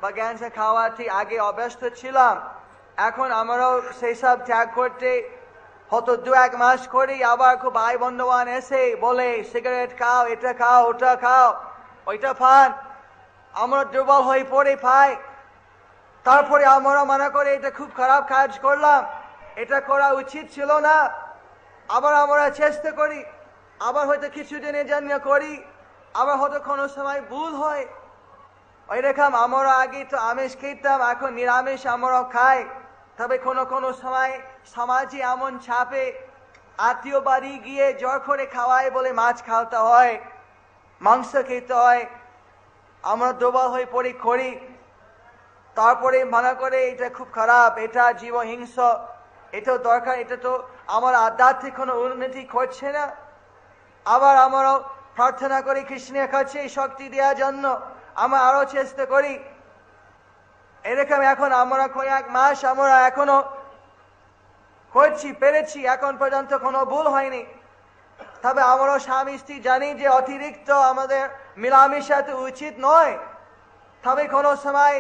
বা গ্যাঞ্জা খাওয়াতে আগে অভ্যস্ত ছিলাম, এখন আমরাও সেই সব ত্যাগ করতে হয়তো 2-1 মাস করি, আবার খুব ভাই বন্ধুবান এসে বলে সিগারেট খাও, এটা খাও, ওটা খাও, ওইটা খান, আমরা দুর্বল হয়ে পড়ে পাই। তারপরে আমরা মনে করে এটা খুব খারাপ কাজ করলাম, এটা করা উচিত ছিল না, আবার আমরা চেষ্টা করি, আবার হয়তো কিছুদিনের জন্য করি, আবার হয়তো কোনো সময় ভুল হয়। ওই রকম আমরা আগে তো আমিষ খেতাম, এখন নিরামিষ আমরা খাই। তবে কোনো কোনো সময় সমাজে এমন চাপে আত্মীয় বাড়ি গিয়ে জোর করে খাওয়ায় বলে মাছ খাওয়াতে হয়, মাংস খেতে হয়, আমরা দুর্বল হয়ে পড়ি করি। তারপরে মনে করে এটা খুব খারাপ, এটা জীব হিংস, এটাও দরকার, এটা তো আমার আধ্যাত্মিক কোনো উন্নতি করছে না। আবার আমরাও প্রার্থনা করি কৃষ্ণের কাছে শক্তি দেওয়ার জন্য, আমরা আরো চেষ্টা করি। এরকম এখন আমরা কয়েক মাস আমরা এখনো করছি, পেরেছি, এখন পর্যন্ত কোনো ভুল হয়নি। তবে আমরা স্বামী স্ত্রী জানি যে অতিরিক্ত আমাদের মিলামিশা তো উচিত নয়। তবে কোনো সময়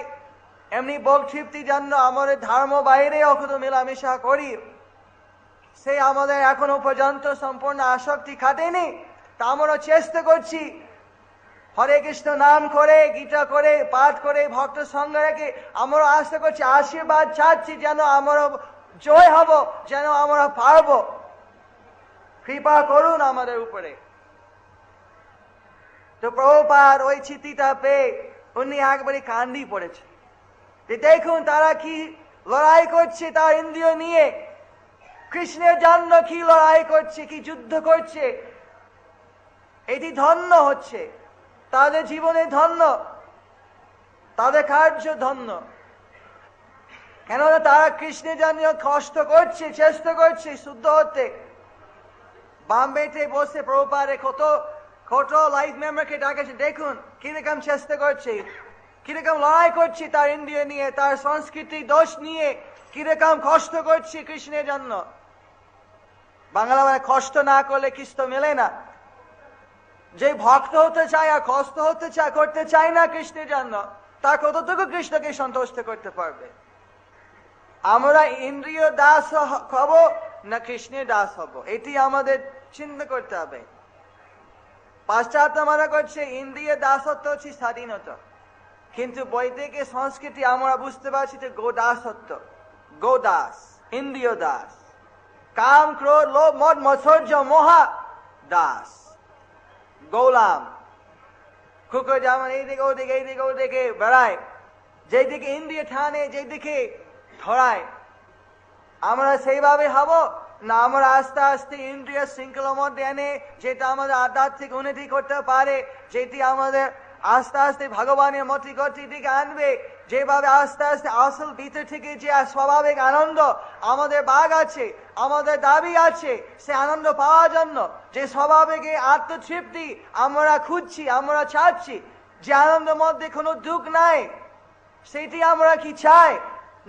এমনি ভোগ তৃপ্তির জন্য আমাদের ধর্ম বাইরে কত মিলামিশা করি, সেই আমাদের এখনো পর্যন্ত সম্পূর্ণ আসক্তি কাটেনি। তা আমরা চেষ্টা করছি, হরে কৃষ্ণ নাম করে, গীতা করে, পাঠ করে, ভক্ত সঙ্গে রেখে আমরা আশা করছি, আশীর্বাদ চাচ্ছি যেন আমরা জয় হব, যেন আমরা পারব। কৃপা করুন আমাদের উপরে। তো প্রভুপাদ ওই চিঠিটা পেয়ে উনি একবারে কান্দি পড়েছে যে দেখুন তারা কি লড়াই করছে, তার ইন্দ্রিয় নিয়ে কৃষ্ণের জন্য কি লড়াই করছে, কি যুদ্ধ করছে। এটি ধন্য হচ্ছে, তাদের জীবনে ধন্য, তাদের কার্য ধন্য। কেননা তারা কৃষ্ণের জন্য কষ্ট করছে, চেষ্টা করছে শুদ্ধ হতে। বাম্বেতে বসে প্রভুপাদে কত কত লাইফ মেম্বারকে ডাকেছে, দেখুন কিরকম চেষ্টা করছে, কিরকম লড়াই করছে তার ইন্দ্রিয় নিয়ে, তার সংস্কৃতি দোষ নিয়ে কিরকম কষ্ট করছে কৃষ্ণের জন্য। বাংলা মানে কষ্ট না করলে কৃষ্ণ মেলে না। যে ভক্ত হতে চায় আর কষ্ট হতে চায়, করতে চায় না কৃষ্ণের জন্য, তার কতটুকু কৃষ্ণকে সন্তুষ্ট করতে পারবে? আমরা ইন্দ্রিয় দাস হব না কৃষ্ণের দাস হব, এটি আমাদের চিন্তা করতে হবে। পাশ্চাত্য মনে করছে ইন্দ্রিয় দাসত্ব হচ্ছে স্বাধীনতা, কিন্তু বৈদিক সংস্কৃতি আমরা বুঝতে পারছি যে গোদাসত্ব, গোদাস, ইন্দ্রিয় দাস, কাম ক্রোধ লোভ মদ মৎসর্য মহা দাস, গোলাম। কুকুর যেমন এইদিকে ওদিকে এইদিকে ওদিকে বেড়ায়, যেদিকে ইন্দ্রিয় টানে, যেদিকে ধরায়, আমরা সেইভাবে হব না আমরা আস্তে আস্তে ইন্দ্রিয় শৃঙ্খলার মধ্যে এনে, যেটা আমাদের আধ্যাত্মিক উন্নতি করতে পারে, যেটি আমাদের আস্তে আস্তে ভগবানের মতি গতির দিকে আনবে, যেভাবে আস্তে আস্তে আসল ভিতর থেকে যে স্বাভাবিক আনন্দ আমাদের বাগ আছে, আমাদের দাবি আছে, সে আনন্দ পাওয়ার জন্য যে স্বাভাবিক আত্মতৃপ্তি আমরা খুঁজছি, আমরা চাচ্ছি, যে আনন্দের মধ্যে কোনো দুঃখ নাই, সেটি আমরা কি চাই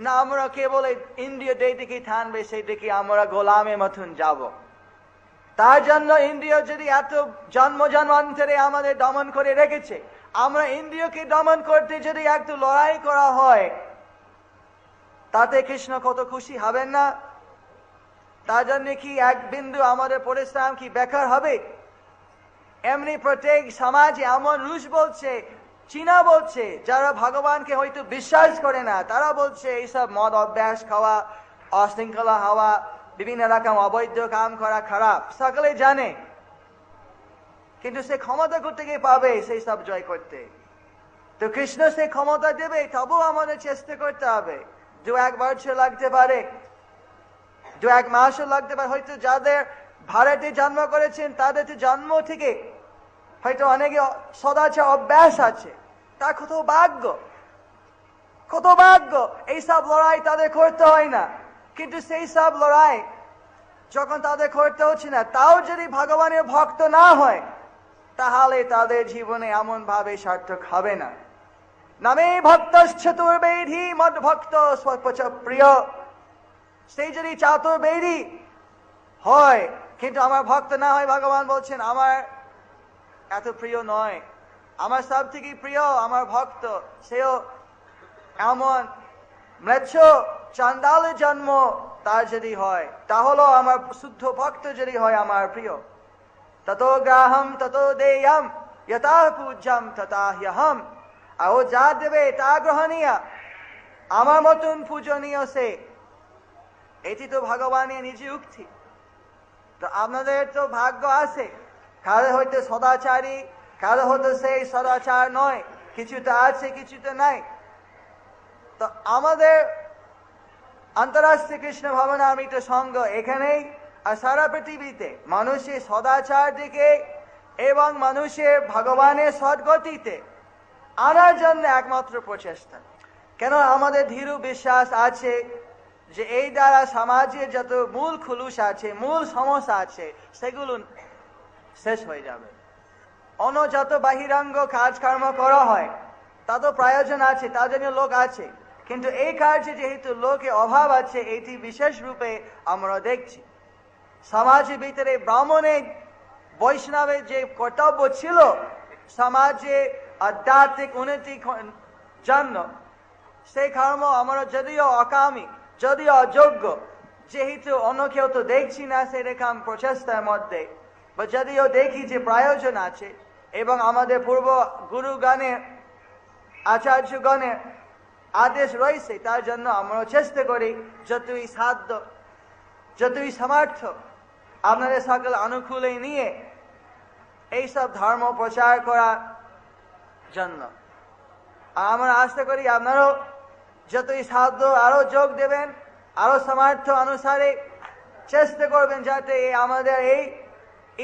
না আমরা কেবল ইন্দ্রিয় দিকে টানবে, সেই দিকে আমরা গোলামের মতন যাব। তার জন্য ইন্দ্রিয় যদি এত জন্ম জন্মান্তরে আমাদের দমন করে রেখেছে, আমরা ইন্দ্রিয়কে দমন করতে যদি একটু লড়াই করা হয়, তাতে কৃষ্ণ কত খুশি হবেন না? তার জন্য কি এক বিন্দু আমাদের পরিশ্রম কি বেকার হবে? এমনি প্রত্যেক সমাজে এমন রুশ বলছে, চীনা বলছে, যারা ভগবানকে হয়তো বিশ্বাস করে না, তারা বলছে এইসব মদ অভ্যাস খাওয়া, অশৃঙ্খলা হওয়া, বিভিন্ন রকম অবৈধ কাম করা খারাপ, সকলে জানে। কিন্তু সে ক্ষমতা করতে গিয়ে পাবে সেই সব জয় করতে, তো কৃষ্ণ সে ক্ষমতা দেবে, তবু আমাদের চেষ্টা করতে হবে। 2-1 বছর লাগতে পারে, 2-1 মাসও লাগতে পারে। হয়তো যাদের ভারতে জন্ম করেছেন তাদের তো জন্ম থেকে হয়তো অনেকে সদাচার অভ্যাস আছে, তার কত ভাগ্য, কত ভাগ্য, এইসব লড়াই তাদের করতে হয় না। কিন্তু সেই সব লড়াই যখন তাদের করতে হচ্ছে না, তাও যদি ভগবানের ভক্ত না হয়, তাহলে তাদের জীবনে এমন ভাবে সার্থক হবে না। নামে ভক্ত চতুর্বেদী মদ ভক্ত স্বল্পচ প্রিয়, সেই যদি চতুর্বেদী হয় কিন্তু আমার ভক্ত না হয়, ভগবান বলছেন আমার এত প্রিয় নয়, আমার সব থেকে প্রিয় আমার ভক্ত, সেও এমন ম্লেচ্ছ চান্দালে জন্ম তার যদি হয়, তাহলে আমার শুদ্ধ ভক্ত যদি হয় আমার প্রিয়, ততো গ্রাহম ততো দেয়ম যথা পূজ্যম তথা হ্যহম। আর ও যা দেবে তা গ্রহণীয়, আমার মতন পূজনীয় সে। এটি তো ভগবানের নিজে উক্তি। তো আপনাদের তো ভাগ্য আছে, কারো হয়তো সদাচারী, কারো হয়তো সেই সদাচার নয়, কিছুটা আছে কিছুটা নাই। তো আমাদের আন্তরাষ্ট্রীয় কৃষ্ণ ভবনামৃত সংঘ এখানেই আর সারা পৃথিবীতে মানুষের সদাচার দিকে এবং মানুষের ভগবানের সদ্গতিতে আনার জন্য একমাত্র প্রচেষ্টা। কেন আমাদের দৃঢ় বিশ্বাস আছে যে এই দ্বারা সমাজের যত মূল খুলুস আছে, মূল সমস্যা আছে, সেগুলো শেষ হয়ে যাবে। অন্য যত বাহিরাঙ্গ কাজকর্ম করা হয় তা তো প্রয়োজন আছে, তার জন্য লোক আছে, কিন্তু এই কার্যে যেহেতু লোকের অভাব আছে, এটি বিশেষ রূপে আমরা দেখছি। সমাজের ভিতরে ব্রাহ্মণের বৈষ্ণবের যে কর্তব্য ছিল সমাজে আধ্যাত্মিক উন্নতির জন্য, সেই কর্ম আমরা যদিও অকামী, যদিও অযোগ্য, যেহেতু অন্য কেউ তো দেখছি না সেরকম প্রচেষ্টার মধ্যে, বা যদিও দেখি যে প্রয়োজন আছে এবং আমাদের পূর্ব গুরুগণের আচার্যগণের আদেশ রয়েছে, তার জন্য আমরা চেষ্টা করি যতই সাধ্য যতই সামর্থ্য আপনাদের সকল অনুকূলে নিয়ে এইসব ধর্ম প্রচার করার জন্য। আমরা আশা করি আপনারাও যতই সাধ্য আরো যোগ দেবেন, আরো সামর্থ্য অনুসারে চেষ্টা করবেন যাতে আমাদের এই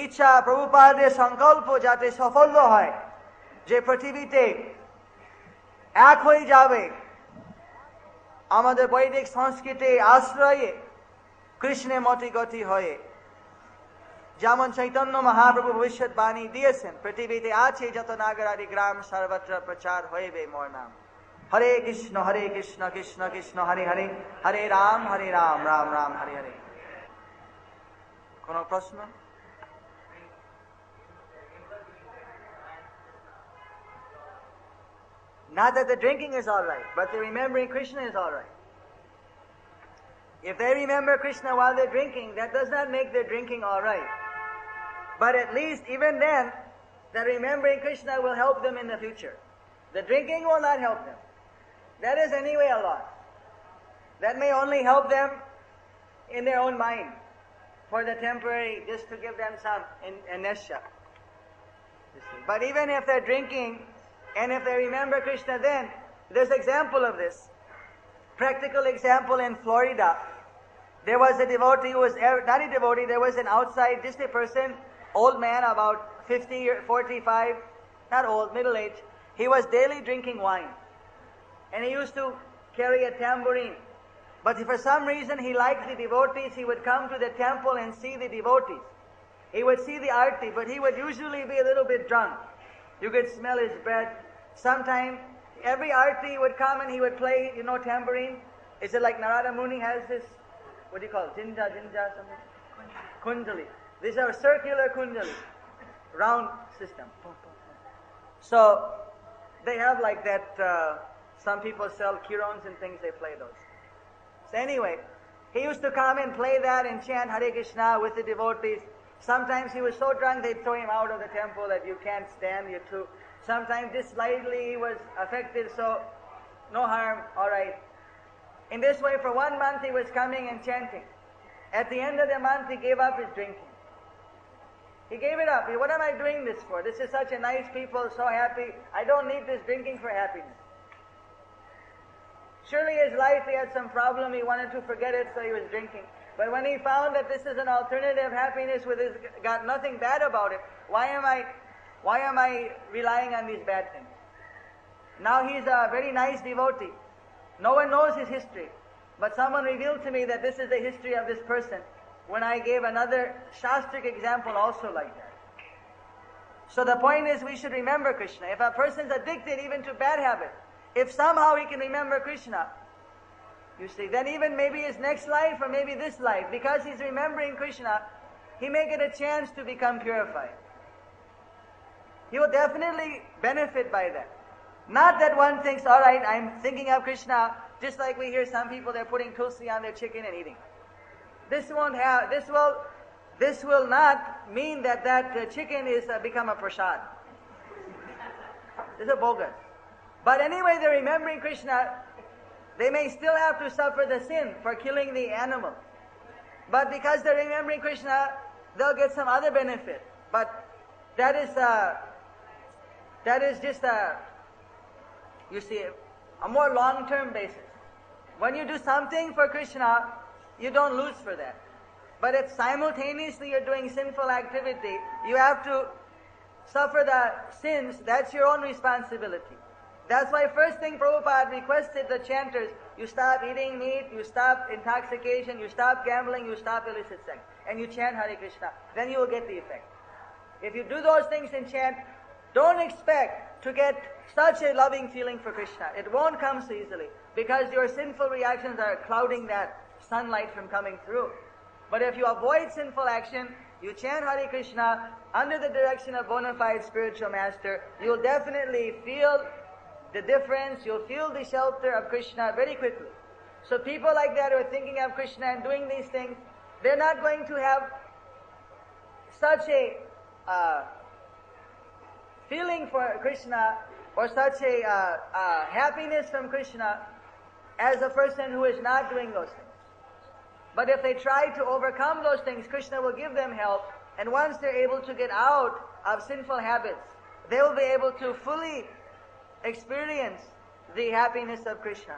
ইচ্ছা প্রভুপাদের সংকল্প যাতে সফল হয়, যে পৃথিবীতে এক হয়ে যাবে আমাদের বৈদিক সংস্কৃতির আশ্রয়ে কৃষ্ণের মতি গতি হয়ে। যেমন চৈতন্য মহাপ্রভু ভবিষ্যৎবাণী দিয়েছেন, পৃথিবীতে আছে যত নাগরাদি গ্রাম সর্বত্র প্রচার হইবে মোর নাম। হরে কৃষ্ণ কৃষ্ণ কৃষ্ণ হরে হরে, হরে রাম রাম রাম হরে হরে। কোন প্রশ্ন? Not that the drinking is all right, but the remembering Krishna is all right. If they remember Krishna while they're drinking, that does not make their drinking all right. But at least even then, the remembering Krishna will help them in the future. The drinking will not help them. That is anyway a loss. That may only help them in their own mind for the temporary, just to give them some inertia. But even if they're drinking, and if they remember Krishna, then there's example of this. Practical example in Florida. There was a devotee who was, not a devotee, there was an outside, just a person, old man about 50 or 45, not old, middle age. He was daily drinking wine. And he used to carry a tambourine. But if for some reason he liked the devotees, he would come to the temple and see the devotees. He would see the arti, but he would usually be a little bit drunk. You could smell his breath. Sometime every arti would come and he would play, tambourine. Is it like Narada Muni has this, what do you call it? Jinja, something? Kundali. These are circular kundali, round system. So they have like that, some people sell kirons and things, they play those. So anyway, he used to come and play that and chant Hare Krishna with the devotees. Sometimes he was so drunk they'd throw him out of the temple that you can't stand, you're too. Sometimes just slightly he was affected, so no harm, all right. In this way, for 1 month he was coming and chanting. At the end of the month, he gave up his drinking. He gave it up. What am I doing this for? This is such a nice people, so happy. I don't need this drinking for happiness. Surely his life, he had some problem, he wanted to forget it, so he was drinking. But when he found that this is an alternative happiness with his, got nothing bad about it, why am I relying on these bad things? Now he's a very nice devotee. No one knows his history. But someone revealed to me that this is the history of this person when I gave another Shastric example also like that. So the point is we should remember Krishna. If a person's addicted even to bad habits, if somehow he can remember Krishna, you see, then even maybe his next life or maybe this life, because he's remembering Krishna, he may get a chance to become purified. He will definitely benefit by that. Not that one thinks, all right, I'm thinking of Krishna, just like we hear some people, they're putting tulsi on their chicken and eating. This will not mean that chicken is become a prasad. This is a bogus. But anyway, they're remembering Krishna. They may still have to suffer the sin for killing the animal. But because they're remembering Krishna, they'll get some other benefit. But that is just you see, a more long-term basis. When you do something for Krishna, you don't lose for that. But if simultaneously you're doing sinful activity, you have to suffer the sins. That's your own responsibility. That's why first thing Prabhupada requested the chanters, you stop eating meat, you stop intoxication, you stop gambling, you stop illicit sex, and you chant Hare Krishna. Then you will get the effect. If you do those things and chant, don't expect to get such a loving feeling for Krishna. It won't come so easily, because your sinful reactions are clouding that sunlight from coming through. But if you avoid sinful action, you chant Hare Krishna under the direction of bona fide spiritual master, you'll definitely feel the difference, you'll feel the shelter of Krishna very quickly. So people like that who are thinking of Krishna and doing these things, they're not going to have such a feeling for Krishna or such a happiness from Krishna as a person who is not doing those things. But if they try to overcome those things, Krishna will give them help, and once they're able to get out of sinful habits, they will be able to fully experience the happiness of Krishna.